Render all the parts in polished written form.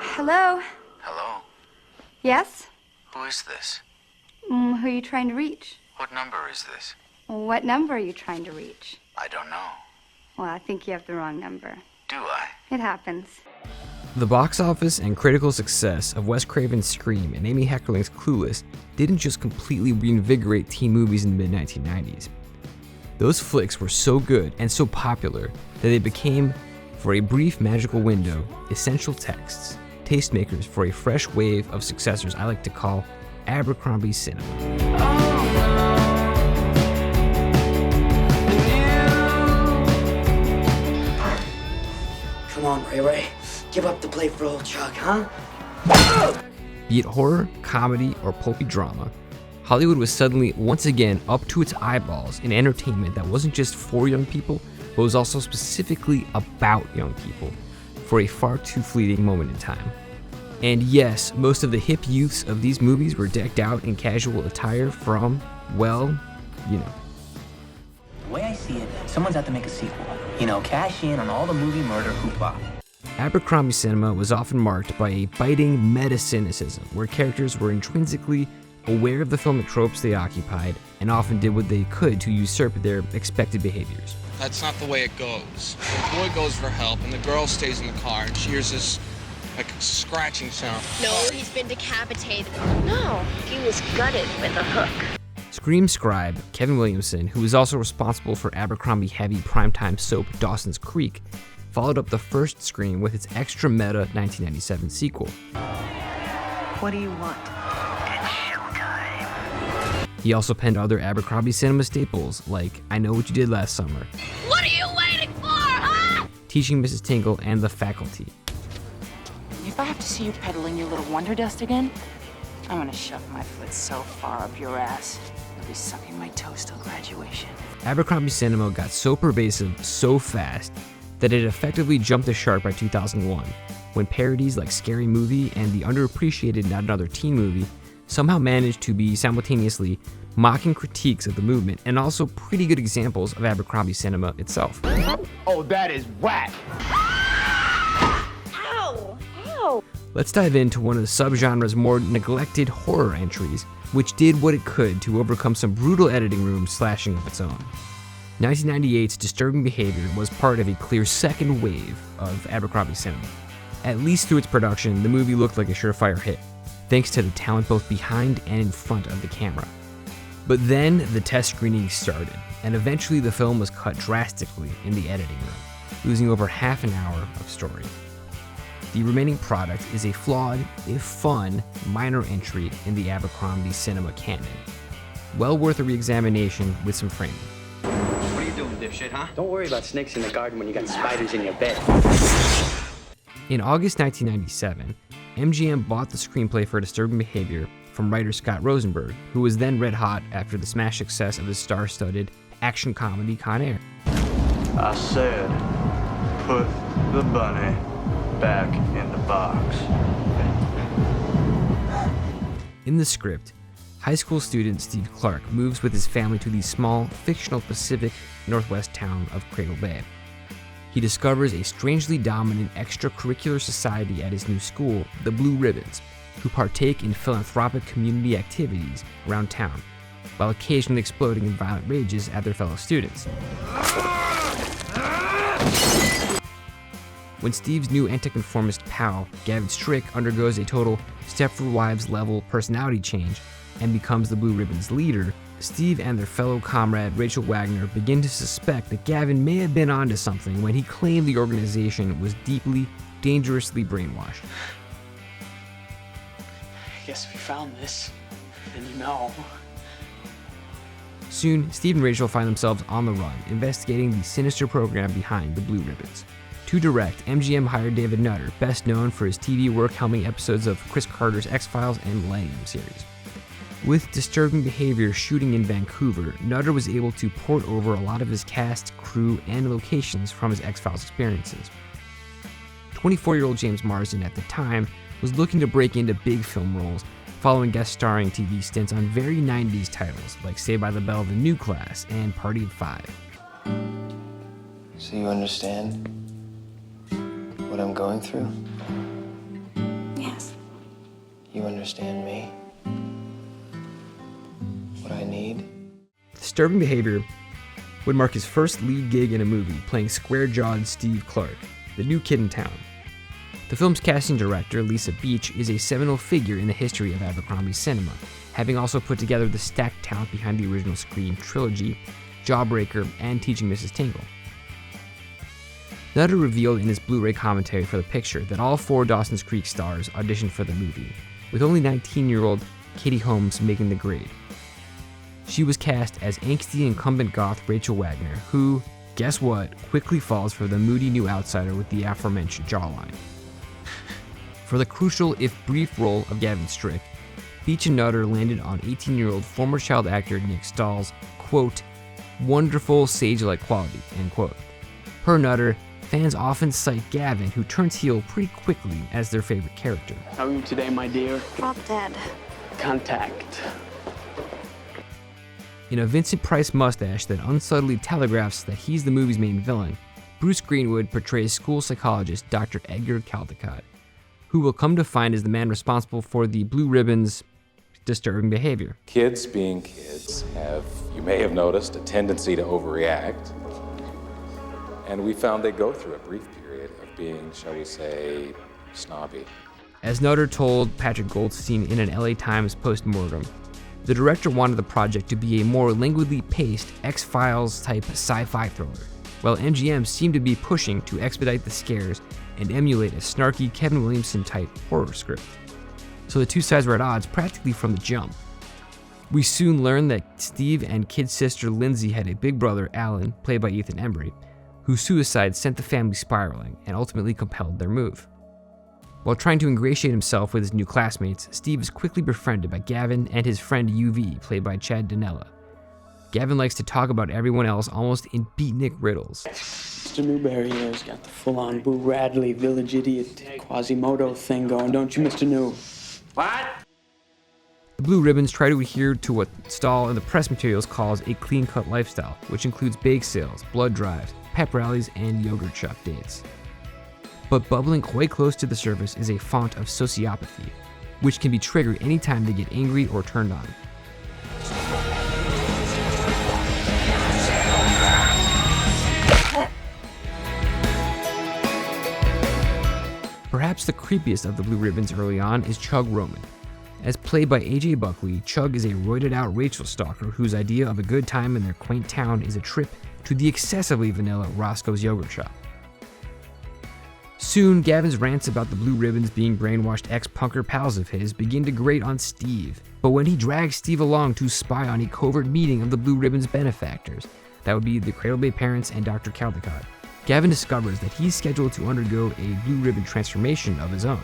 Hello? Hello? Yes? Who is this? Who are you trying to reach? What number is this? What number are you trying to reach? I don't know. Well, I think you have the wrong number. Do I? It happens. The box office and critical success of Wes Craven's Scream and Amy Heckerling's Clueless didn't just completely reinvigorate teen movies in the mid-1990s. Those flicks were so good and so popular that they became, for a brief magical window, essential texts, tastemakers for a fresh wave of successors I like to call Abercrombie Cinema. Come on, Ray Ray. Give up the plate for old Chuck, huh? Be it horror, comedy, or pulpy drama, Hollywood was suddenly once again up to its eyeballs in entertainment that wasn't just for young people, but was also specifically about young people for a far too fleeting moment in time. And yes, most of the hip youths of these movies were decked out in casual attire from, well, you know. The way I see it, someone's out to make a sequel. You know, cash in on all the movie murder hoopla. Abercrombie Cinema was often marked by a biting meta-cynicism, where characters were intrinsically aware of the filmic tropes they occupied and often did what they could to usurp their expected behaviors. That's not the way it goes. The boy goes for help and the girl stays in the car and she hears this scratching sound. No, he's been decapitated. No, he was gutted with a hook. Scream scribe Kevin Williamson, who was also responsible for Abercrombie-heavy primetime soap Dawson's Creek, followed up the first Scream with its extra meta 1997 sequel. What do you want? He also penned other Abercrombie Cinema staples like I Know What You Did Last Summer, What are you waiting for, huh? Teaching Mrs. Tingle, and The Faculty. If I have to see you peddling your little wonder dust again, I'm gonna shove my foot so far up your ass, you'll be sucking my toes till graduation. Abercrombie Cinema got so pervasive so fast that it effectively jumped the shark by 2001, when parodies like Scary Movie and the underappreciated Not Another Teen Movie somehow managed to be simultaneously mocking critiques of the movement and also pretty good examples of Abercrombie Cinema itself. Oh, that is whack! Ow! Ow! Let's dive into one of the subgenre's more neglected horror entries, which did what it could to overcome some brutal editing rooms slashing of its own. 1998's Disturbing Behavior was part of a clear second wave of Abercrombie Cinema. At least through its production, the movie looked like a surefire hit, thanks to the talent both behind and in front of the camera. But then the test screenings started, and eventually the film was cut drastically in the editing room, losing over half an hour of story. The remaining product is a flawed, if fun, minor entry in the Abercrombie Cinema canon. Well worth a re-examination with some framing. What are you doing, dipshit, huh? Don't worry about snakes in the garden when you got spiders in your bed. In August 1997, MGM bought the screenplay for Disturbing Behavior from writer Scott Rosenberg, who was then red hot after the smash success of his star-studded action comedy Con Air. I said, put the bunny back in the box. In the script, high school student Steve Clark moves with his family to the small, fictional Pacific Northwest town of Cradle Bay. He discovers a strangely dominant extracurricular society at his new school, the Blue Ribbons, who partake in philanthropic community activities around town, while occasionally exploding in violent rages at their fellow students. When Steve's new anti-conformist pal, Gavin Strick, undergoes a total Stepford Wives-level personality change and becomes the Blue Ribbons' leader, Steve and their fellow comrade Rachel Wagner begin to suspect that Gavin may have been onto something when he claimed the organization was deeply, dangerously brainwashed. I guess if you found this, then you know. Soon, Steve and Rachel find themselves on the run, investigating the sinister program behind the Blue Ribbons. To direct, MGM hired David Nutter, best known for his TV work helming episodes of Chris Carter's X-Files and Millennium series. With Disturbing Behavior shooting in Vancouver, Nutter was able to port over a lot of his cast, crew, and locations from his X-Files experiences. 24-year-old James Marsden at the time was looking to break into big film roles, following guest starring TV stints on very 90s titles like Saved by the Bell, The New Class, and Party of Five. So you understand what I'm going through? understand me? What I need? Disturbing Behavior would mark his first lead gig in a movie, playing square-jawed Steve Clark, the new kid in town. The film's casting director, Lisa Beach, is a seminal figure in the history of Abercrombie Cinema, having also put together the stacked talent behind the original Scream trilogy, Jawbreaker, and Teaching Mrs. Tingle. Nutter revealed in his Blu-ray commentary for the picture that all 4 Dawson's Creek stars auditioned for the movie, with only 19-year-old Katie Holmes making the grade. She was cast as angsty incumbent goth Rachel Wagner, who, guess what, quickly falls for the moody new outsider with the aforementioned jawline. For the crucial, if brief, role of Gavin Strick, Beach and Nutter landed on 18-year-old former child actor Nick Stahl's, quote, wonderful sage-like quality, end quote. Per Nutter, fans often cite Gavin, who turns heel pretty quickly, as their favorite character. How are you today, my dear? Drop dead. Contact. In a Vincent Price mustache that unsubtly telegraphs that he's the movie's main villain, Bruce Greenwood portrays school psychologist Dr. Edgar Caldecott, who will come to find is the man responsible for the Blue Ribbon's disturbing behavior. Kids being kids have, you may have noticed, a tendency to overreact. And we found they go through a brief period of being, shall we say, snobby. As Nutter told Patrick Goldstein in an LA Times postmortem, the director wanted the project to be a more languidly paced X-Files type sci-fi thriller, while MGM seemed to be pushing to expedite the scares and emulate a snarky Kevin Williamson type horror script. So the two sides were at odds practically from the jump. We soon learned that Steve and kid sister Lindsay had a big brother, Alan, played by Ethan Embry, whose suicide sent the family spiraling and ultimately compelled their move. While trying to ingratiate himself with his new classmates, Steve is quickly befriended by Gavin and his friend UV, played by Chad Donella. Gavin likes to talk about everyone else almost in beatnik riddles. Mr. Newberry here's got the full-on Boo Radley village idiot Quasimodo thing going, don't you, Mr. New? What? The Blue Ribbons try to adhere to what Stahl in the press materials calls a clean-cut lifestyle, which includes bake sales, blood drives, pep rallies, and yogurt shop dates. But bubbling quite close to the surface is a font of sociopathy, which can be triggered anytime they get angry or turned on. Perhaps the creepiest of the Blue Ribbons early on is Chug Roman. As played by A.J. Buckley, Chug is a roided-out Rachel stalker whose idea of a good time in their quaint town is a trip to the excessively vanilla Roscoe's Yogurt Shop. Soon, Gavin's rants about the Blue Ribbons being brainwashed ex-punker pals of his begin to grate on Steve, but when he drags Steve along to spy on a covert meeting of the Blue Ribbons benefactors, that would be the Cradle Bay parents and Dr. Caldecott, Gavin discovers that he's scheduled to undergo a Blue Ribbon transformation of his own.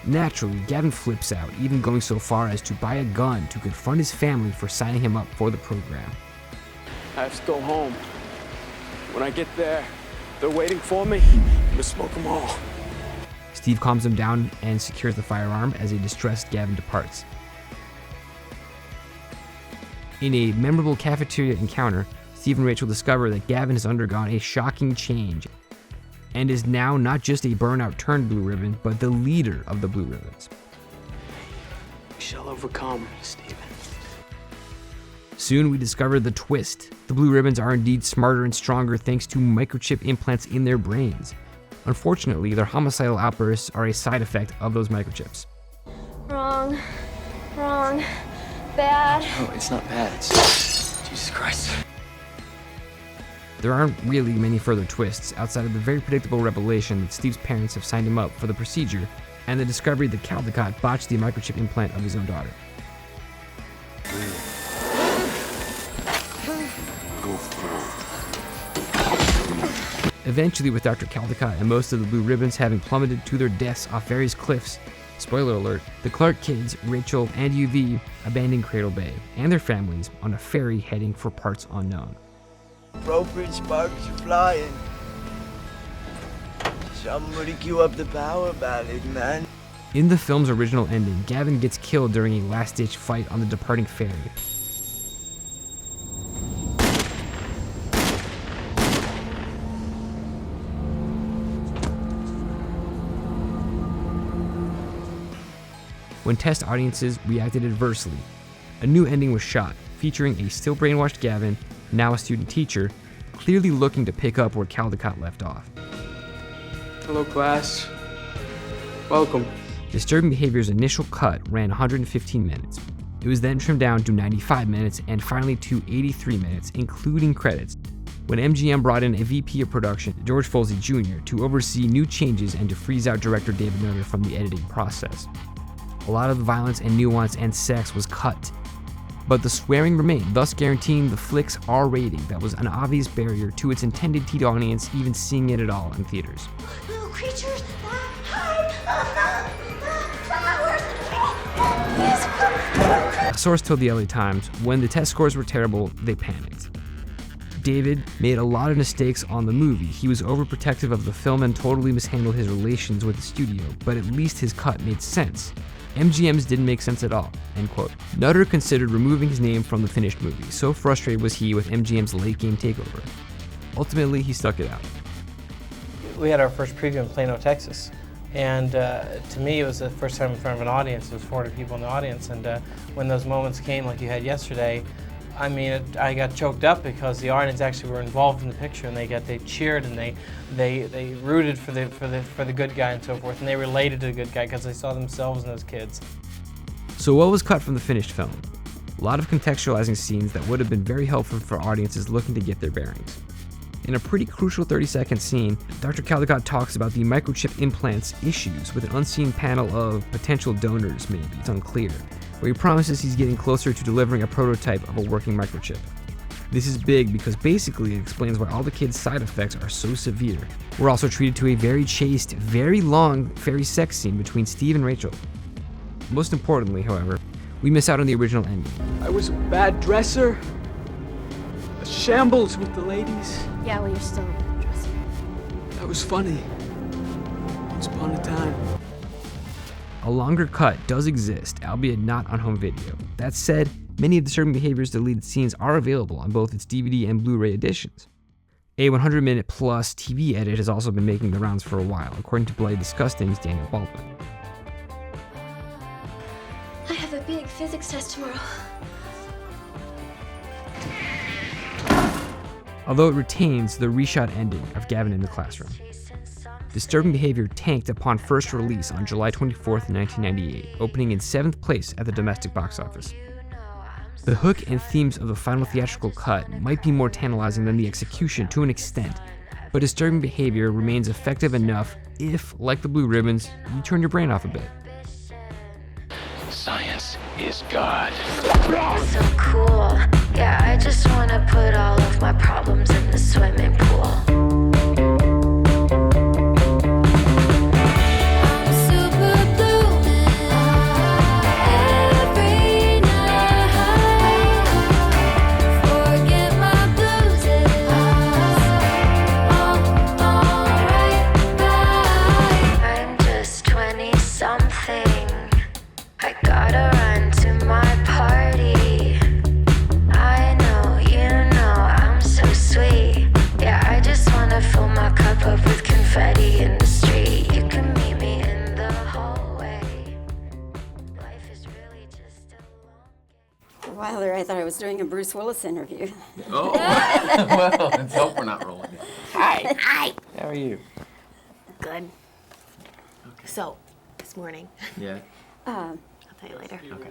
Naturally, Gavin flips out, even going so far as to buy a gun to confront his family for signing him up for the program. I have to go home. When I get there, they're waiting for me. I'm gonna smoke them all. Steve calms him down and secures the firearm as a distressed Gavin departs. In a memorable cafeteria encounter, Steve and Rachel discover that Gavin has undergone a shocking change and is now not just a burnout turned Blue Ribbon, but the leader of the Blue Ribbons. We shall overcome, Stephen. Soon we discover the twist. The Blue Ribbons are indeed smarter and stronger thanks to microchip implants in their brains. Unfortunately, their homicidal outbursts are a side effect of those microchips. Wrong. Wrong. Bad. No, it's not bad. It's... Jesus Christ. There aren't really many further twists outside of the very predictable revelation that Steve's parents have signed him up for the procedure and the discovery that Caldecott botched the microchip implant of his own daughter. Eventually, with Dr. Caldecott and most of the Blue Ribbons having plummeted to their deaths off various cliffs, spoiler alert, the Clark kids, Rachel and UV, abandon Cradle Bay and their families on a ferry heading for parts unknown. Appropriate sparks are flying. Somebody cue up the power ballad, man. In the film's original ending, Gavin gets killed during a last-ditch fight on the departing ferry. when test audiences reacted adversely. A new ending was shot, featuring a still brainwashed Gavin, now a student teacher, clearly looking to pick up where Caldecott left off. Hello, class. Welcome. Disturbing Behavior's initial cut ran 115 minutes. It was then trimmed down to 95 minutes and finally to 83 minutes, including credits, when MGM brought in a VP of production, George Folsey Jr., to oversee new changes and to freeze out director David Nutter from the editing process. A lot of the violence and nuance and sex was cut, but the swearing remained, thus guaranteeing the flick's R rating that was an obvious barrier to its intended teen audience even seeing it at all in theaters. Little creatures that hide flowers. A source told the LA Times, when the test scores were terrible, they panicked. David made a lot of mistakes on the movie. He was overprotective of the film and totally mishandled his relations with the studio, but at least his cut made sense. MGM's didn't make sense at all, end quote. Nutter considered removing his name from the finished movie, so frustrated was he with MGM's late game takeover. Ultimately, he stuck it out. We had our first preview in Plano, Texas, and to me it was the first time in front of an audience. There was 400 people in the audience, and when those moments came like you had yesterday, I mean, I got choked up because the audience actually were involved in the picture, and they cheered and they rooted for the good guy and so forth, and they related to the good guy because they saw themselves in those kids. So what was cut from the finished film? A lot of contextualizing scenes that would have been very helpful for audiences looking to get their bearings. In a pretty crucial 30-second scene, Dr. Caldecott talks about the microchip implants issues with an unseen panel of potential donors, maybe, it's unclear, where he promises he's getting closer to delivering a prototype of a working microchip. This is big because basically it explains why all the kids' side effects are so severe. We're also treated to a very chaste, very long fairy sex scene between Steve and Rachel. Most importantly, however, we miss out on the original ending. I was a bad dresser. A shambles with the ladies. Yeah, well, you're still a bad dresser. That was funny. Once upon a time. A longer cut does exist, albeit not on home video. That said, many of Disturbing Behavior's deleted scenes are available on both its DVD and Blu-ray editions. A 100-minute plus TV edit has also been making the rounds for a while, according to Bloody Disgusting's Daniel Baldwin. I have a big physics test tomorrow. Although it retains the reshot ending of Gavin in the classroom. Disturbing Behavior tanked upon first release on July 24th, 1998, opening in 7th place at the domestic box office. The hook and themes of the final theatrical cut might be more tantalizing than the execution to an extent, but Disturbing Behavior remains effective enough if, like the Blue Ribbons, you turn your brain off a bit. Science is God. So cool. Yeah, I just want to put all of my problems in the swimming pool. While there, I thought I was doing a Bruce Willis interview. Oh, well, let's hope we're not rolling it. Hi. Hi. How are you? Good. So, this morning. Yeah. I'll tell you later. Okay.